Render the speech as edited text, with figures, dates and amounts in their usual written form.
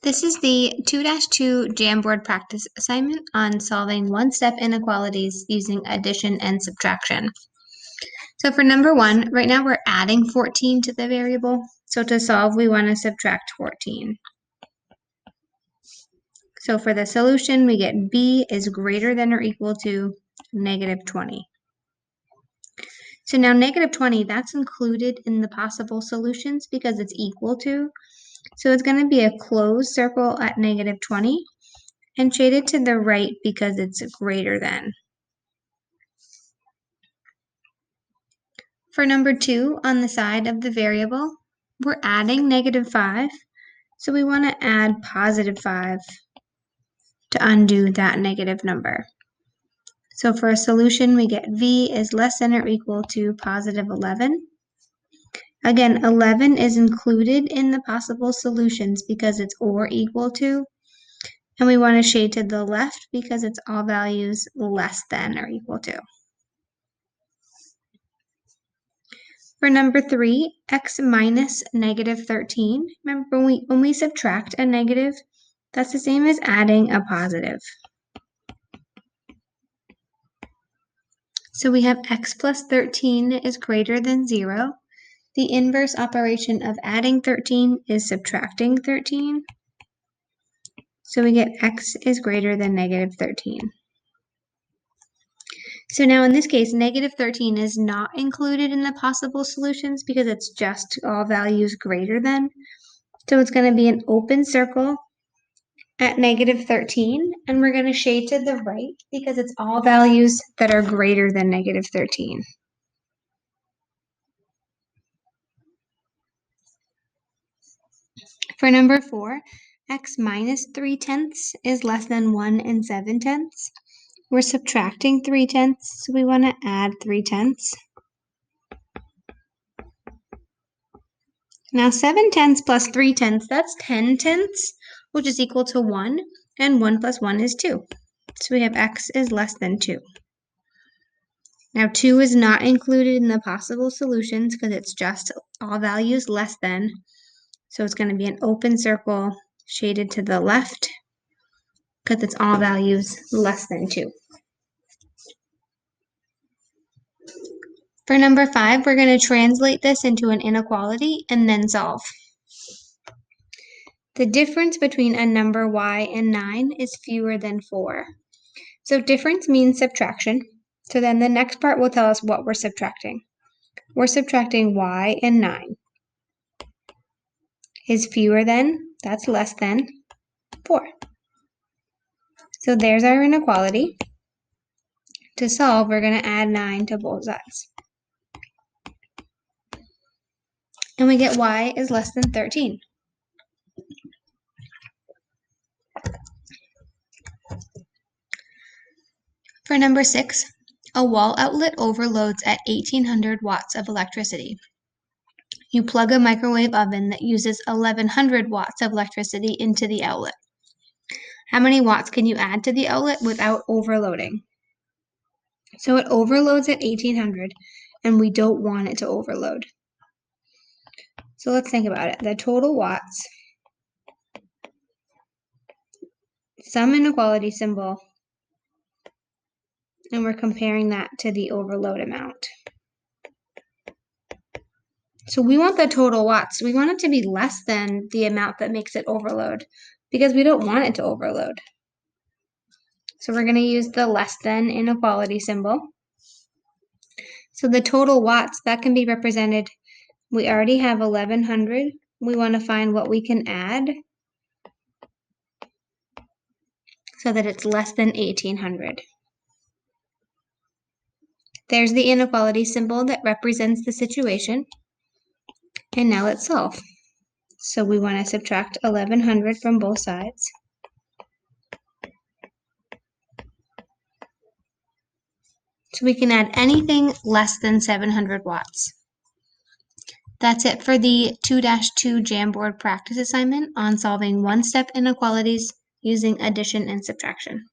This is the 2-2 Jamboard practice assignment on solving one-step inequalities using addition and subtraction. So for number 1, right now we're adding 14 to the variable. So to solve, we want to subtract 14. So for the solution, we get b is greater than or equal to negative 20. So now negative 20, that's included in the possible solutions because it's equal to. So it's going to be a closed circle at negative 20 and shaded to the right because it's greater than. For number 2, on the side of the variable, we're adding negative 5, so we want to add positive 5 to undo that negative number. So for a solution, we get v is less than or equal to positive 11. Again, 11 is included in the possible solutions because it's or equal to, and we want to shade to the left because it's all values less than or equal to. For number 3, x minus negative 13, remember when we subtract a negative, that's the same as adding a positive. So we have x plus 13 is greater than 0. The inverse operation of adding 13 is subtracting 13. So we get x is greater than negative 13. So now in this case, negative 13 is not included in the possible solutions because it's just all values greater than. So it's going to be an open circle at negative 13, and we're going to shade to the right because it's all values that are greater than negative 13. For number 4, x minus 3/10 is less than 1 7/10. We're subtracting 3/10, so we want to add 3/10. Now 7/10 plus 3/10, that's 10/10, which is equal to 1, and 1 plus 1 is 2. So we have x is less than 2. Now 2 is not included in the possible solutions because it's just all values less than. So it's going to be an open circle shaded to the left because it's all values less than 2. For number 5, we're going to translate this into an inequality and then solve. The difference between a number y and 9 is fewer than 4. So difference means subtraction. So then the next part will tell us what we're subtracting. We're subtracting y and 9. Is fewer than, that's less than, 4. So there's our inequality. To solve, we're going to add 9 to both sides. And we get y is less than 13. For number 6, a wall outlet overloads at 1800 watts of electricity. You plug a microwave oven that uses 1100 watts of electricity into the outlet. How many watts can you add to the outlet without overloading? So it overloads at 1800, and we don't want it to overload. So let's think about it. The total watts, some inequality symbol, and we're comparing that to the overload amount. So we want the total watts. We want it to be less than the amount that makes it overload because we don't want it to overload. So we're going to use the less than inequality symbol. So the total watts, that can be represented, we already have 1100. We want to find what we can add so that it's less than 1800. There's the inequality symbol that represents the situation. And now let's solve. So we want to subtract 1100 from both sides. So we can add anything less than 700 watts. That's it for the 2-2 Jamboard practice assignment on solving one-step inequalities using addition and subtraction.